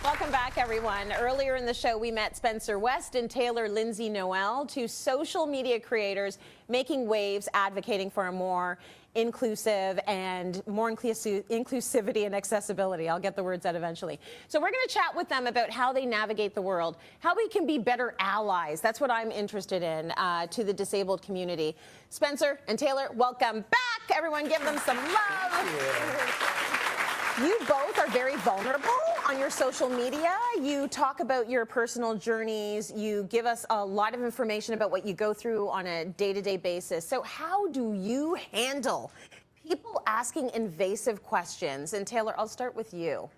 Welcome back, everyone. Earlier in the show, we met Spencer West and Taylor Lindsay-Noel, two social media creators making waves, advocating for a more inclusive and more inclusivity and accessibility. I'll get the words out eventually. So we're going to chat with them about how they navigate the world, how we can be better allies. That's what I'm interested in to the disabled community. Spencer and Taylor, welcome back. Everyone give them some love. You both are very vulnerable on your social media. You talk about your personal journeys. You give us a lot of information about what you go through on a day-to-day basis. So how do you handle people asking invasive questions? And Taylor, I'll start with you.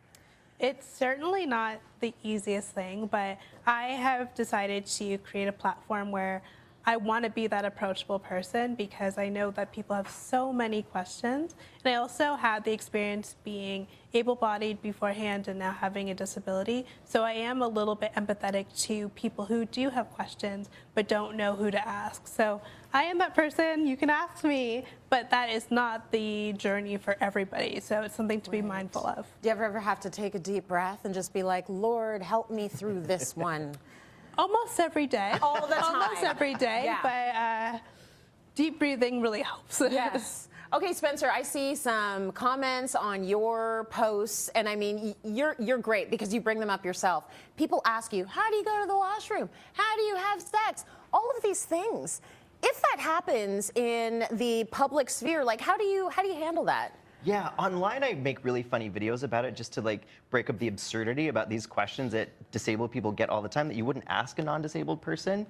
It's certainly not the easiest thing, but I have decided to create a platform where I want to be that approachable person because I know that people have so many questions. And I also had the experience being able-bodied beforehand and now having a disability. So I am a little bit empathetic to people who do have questions but don't know who to ask. So I am that person, you can ask me, but that is not the journey for everybody. So it's something to be mindful of. Do you ever have to take a deep breath and just be like, Lord, help me through this one? Almost every day. All the time. Almost every day, yeah. But deep breathing really helps. Yes. Okay, Spencer, I see some comments on your posts, and I mean, you're great because you bring them up yourself. People ask you, how do you go to the washroom? How do you have sex? All of these things. If that happens in the public sphere, like how do you handle that? Yeah, online I make really funny videos about it just to like break up the absurdity about these questions that disabled people get all the time that you wouldn't ask a non-disabled person.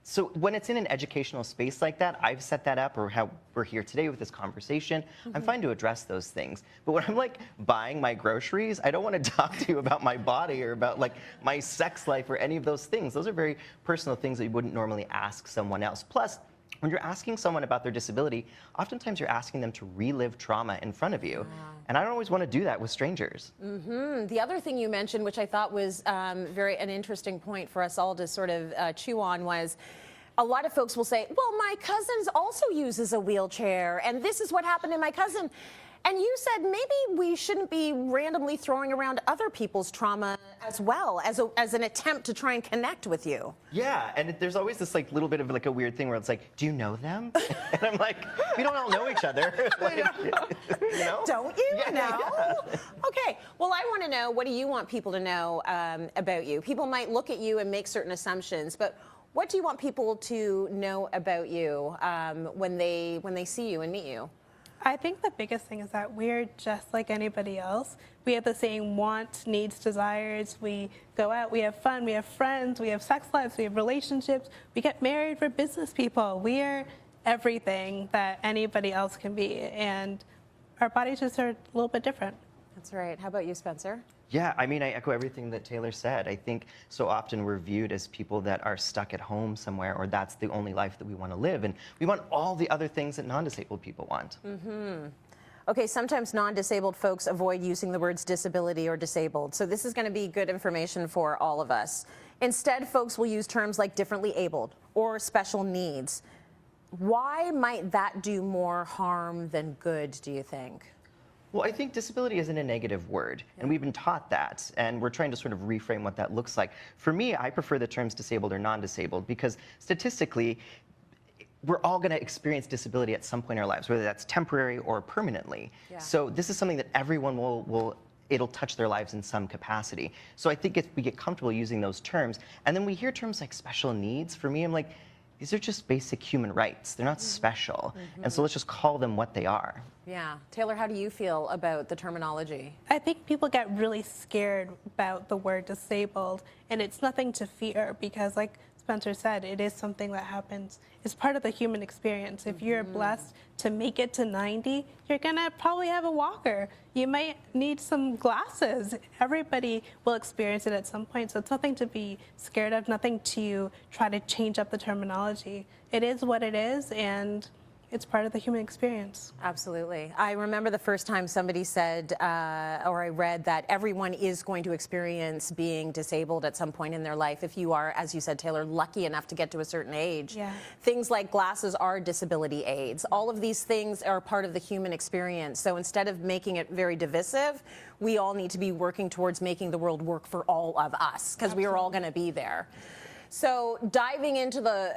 So when it's in an educational space like that, I've set that up, or how we're here today with this conversation, I'm fine to address those things. But when I'm like buying my groceries, I don't want to talk to you about my body or about like my sex life or any of those things. Those are very personal things that you wouldn't normally ask someone else. Plus, when you're asking someone about their disability, oftentimes you're asking them to relive trauma in front of you. And I don't always want to do that with strangers. The other thing you mentioned, which I thought was an interesting point for us all to sort of chew on, was a lot of folks will say, well, my cousin also uses a wheelchair, and this is what happened to my cousin. And you said maybe we shouldn't be randomly throwing around other people's trauma as well, as an attempt to try and connect with you. Yeah, and there's always this like little bit of like a weird thing where it's like, do you know them? And I'm like, we don't all know each other. Like, you know? Don't you know? Yeah. Okay, well, I want to know, what do you want people to know about you? People might look at you and make certain assumptions, but what do you want people to know about you when they see you and meet you? I think the biggest thing is that we're just like anybody else. We have the same wants, needs, desires. We go out, we have fun, we have friends, we have sex lives, we have relationships. We get married, we're business people. We are everything that anybody else can be. And our bodies just are a little bit different. That's right. How about you, Spencer? Yeah, I mean, I echo everything that Taylor said. I think so often we're viewed as people that are stuck at home somewhere, or that's the only life that we want to live. And we want all the other things that non-disabled people want. Okay, sometimes non-disabled folks avoid using the words disability or disabled. So this is going to be good information for all of us. Instead, folks will use terms like differently abled or special needs. Why might that do more harm than good, do you think? Well, I think disability isn't a negative word, and we've been taught that, and we're trying to sort of reframe what that looks like. For me, I prefer the terms disabled or non-disabled because statistically, we're all going to experience disability at some point in our lives, whether that's temporary or permanently. Yeah. So this is something that everyone it'll touch their lives in some capacity. So I think if we get comfortable using those terms, and then we hear terms like special needs, for me, I'm like, these are just basic human rights. They're not special. And so let's just call them what they are. Yeah. Taylor, how do you feel about the terminology? I think people get really scared about the word disabled, and it's nothing to fear because, like Spencer said, it is something that happens. It's part of the human experience. If you're blessed to make it to 90, you're gonna probably have a walker. You might need some glasses. Everybody will experience it at some point, so it's nothing to be scared of, nothing to try to change up the terminology. It is what it is, and it's part of the human experience. Absolutely. I remember the first time somebody said, or I read that everyone is going to experience being disabled at some point in their life if you are, as you said, Taylor, lucky enough to get to a certain age. Yeah. Things like glasses are disability aids. All of these things are part of the human experience. So instead of making it very divisive, we all need to be working towards making the world work for all of us, because we are all going to be there. So diving into the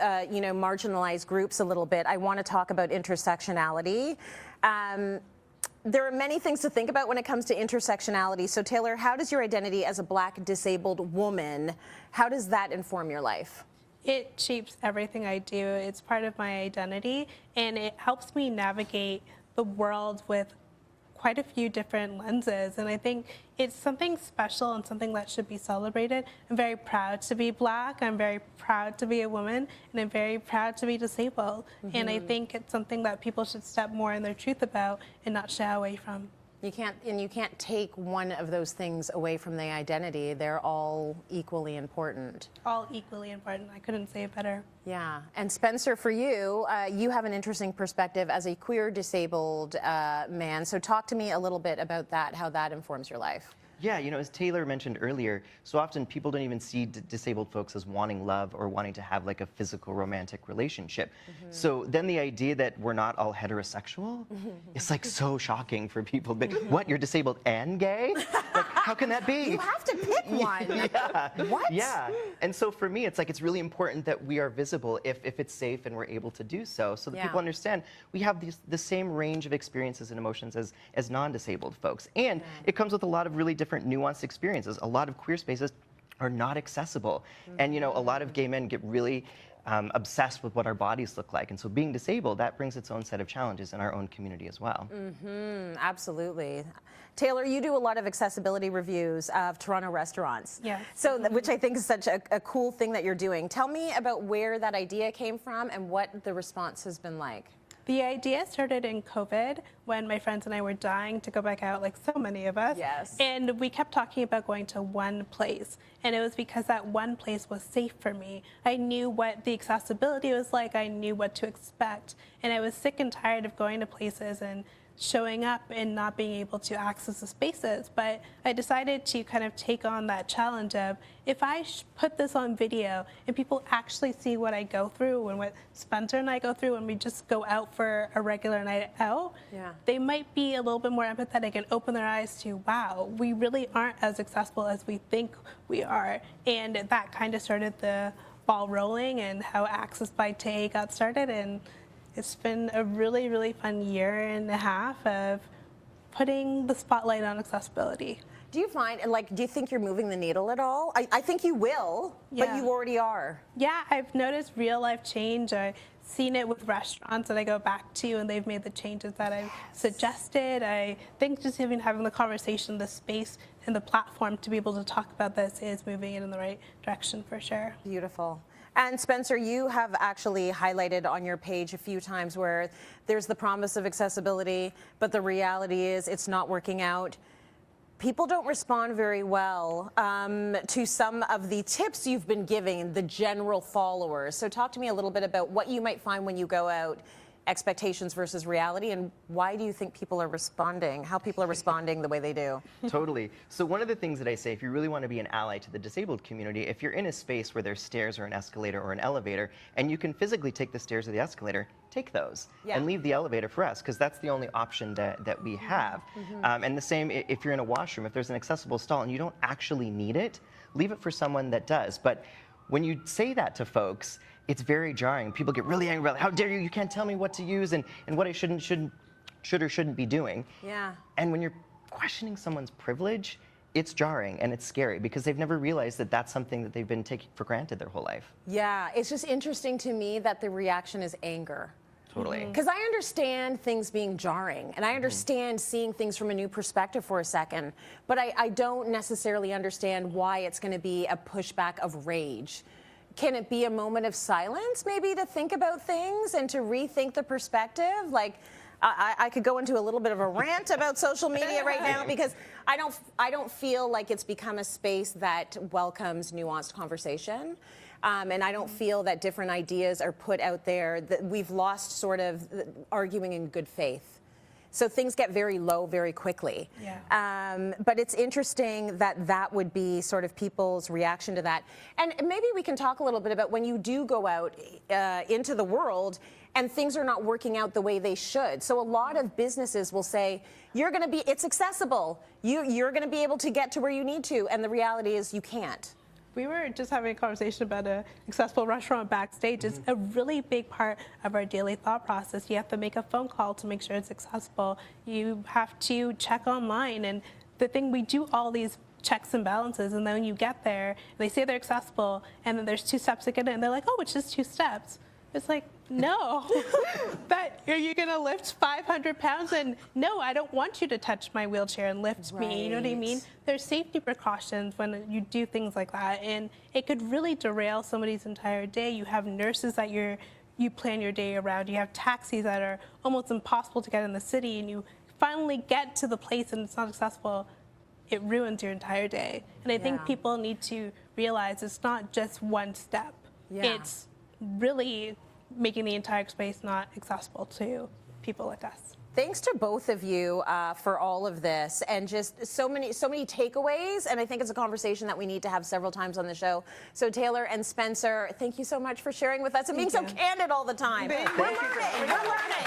marginalized groups a little bit, I want to talk about intersectionality. There are many things to think about when it comes to intersectionality. So Taylor, how does your identity as a Black disabled woman, how does that inform your life? It shapes everything I do. It's part of my identity, and it helps me navigate the world with quite a few different lenses, and I think it's something special and something that should be celebrated. I'm very proud to be Black, I'm very proud to be a woman, and I'm very proud to be disabled. And I think it's something that people should step more in their truth about and not shy away from. You can't take one of those things away from the identity. They're all equally important. All equally important. I couldn't say it better. Yeah. And Spencer, for you, you have an interesting perspective as a queer disabled man. So talk to me a little bit about that, how that informs your life. Yeah, as Taylor mentioned earlier, so often people don't even see disabled folks as wanting love or wanting to have like a physical romantic relationship. So then the idea that we're not all heterosexual is like so shocking for people. But what, you're disabled and gay? Like, how can that be? You have to pick one. Yeah. What? Yeah. And so for me, it's like it's really important that we are visible if it's safe and we're able to do so that people understand we have the same range of experiences and emotions as non-disabled folks. And it comes with a lot of really different nuanced experiences. A lot of queer spaces are not accessible. And a lot of gay men get really obsessed with what our bodies look like. And so being disabled, that brings its own set of challenges in our own community as well. Absolutely. Taylor, you do a lot of accessibility reviews of Toronto restaurants. Yeah. So, which I think is such a cool thing that you're doing. Tell me about where that idea came from and what the response has been like. The idea started in COVID when my friends and I were dying to go back out, like so many of us. Yes. And we kept talking about going to one place. And it was because that one place was safe for me. I knew what the accessibility was like. I knew what to expect. And I was sick and tired of going to places and showing up and not being able to access the spaces. But I decided to kind of take on that challenge of, if I put this on video and people actually see what I go through and what Spencer and I go through when we just go out for a regular night out, they might be a little bit more empathetic and open their eyes to, wow, we really aren't as accessible as we think we are. And that kind of started the ball rolling and how Access by Tay got started. And it's been a really, really fun year and a half of putting the spotlight on accessibility. Do you find, do you think you're moving the needle at all? I think you will, but you already are. Yeah, I've noticed real life change. I've seen it with restaurants that I go back to, and they've made the changes that I've suggested. I think just even having the conversation, the space, and the platform to be able to talk about this is moving it in the right direction for sure. Beautiful. And Spencer, you have actually highlighted on your page a few times where there's the promise of accessibility, but the reality is it's not working out. People don't respond very well to some of the tips you've been giving the general followers. So talk to me a little bit about what you might find when you go out, expectations versus reality, and why do you think people are responding, how people are responding the way they do? Totally. So one of the things that I say, if you really want to be an ally to the disabled community, if you're in a space where there's stairs or an escalator or an elevator, and you can physically take the stairs or the escalator, take those and leave the elevator for us, because that's the only option that we have. And the same if you're in a washroom, if there's an accessible stall and you don't actually need it, leave it for someone that does. But when you say that to folks, it's very jarring. People get really angry about, how dare you can't tell me what to use and what I should or shouldn't be doing. Yeah. And when you're questioning someone's privilege, it's jarring and it's scary because they've never realized that that's something that they've been taking for granted their whole life. Yeah, it's just interesting to me that the reaction is anger. Totally. Because I understand things being jarring, and I understand seeing things from a new perspective for a second, but I don't necessarily understand why it's going to be a pushback of rage. Can it be a moment of silence, maybe, to think about things and to rethink the perspective? Like, I could go into a little bit of a rant about social media right now because I don't feel like it's become a space that welcomes nuanced conversation. And I don't feel that different ideas are put out there, that we've lost sort of arguing in good faith. So things get very low very quickly. Yeah. But it's interesting that that would be sort of people's reaction to that. And maybe we can talk a little bit about when you do go out into the world and things are not working out the way they should. So a lot of businesses will say, it's accessible. You're going to be able to get to where you need to. And the reality is you can't. We were just having a conversation about an accessible restaurant backstage. It's a really big part of our daily thought process. You have to make a phone call to make sure it's accessible. You have to check online. And the thing, we do all these checks and balances, and then when you get there, they say they're accessible, and then there's 2 steps to get in, and they're like, oh, it's just 2 steps. It's like, no, that are you going to lift 500 pounds? And no, I don't want you to touch my wheelchair and lift me. You know what I mean? There's safety precautions when you do things like that. And it could really derail somebody's entire day. You have nurses that you plan your day around. You have taxis that are almost impossible to get in the city. And you finally get to the place and it's not accessible. It ruins your entire day. And I think people need to realize it's not just one step. Yeah. It's really making the entire space not accessible to people like us. Thanks to both of you for all of this and just so many takeaways. And I think it's a conversation that we need to have several times on the show. So Taylor and Spencer, thank you so much for sharing with us and being so candid all the time. We're learning.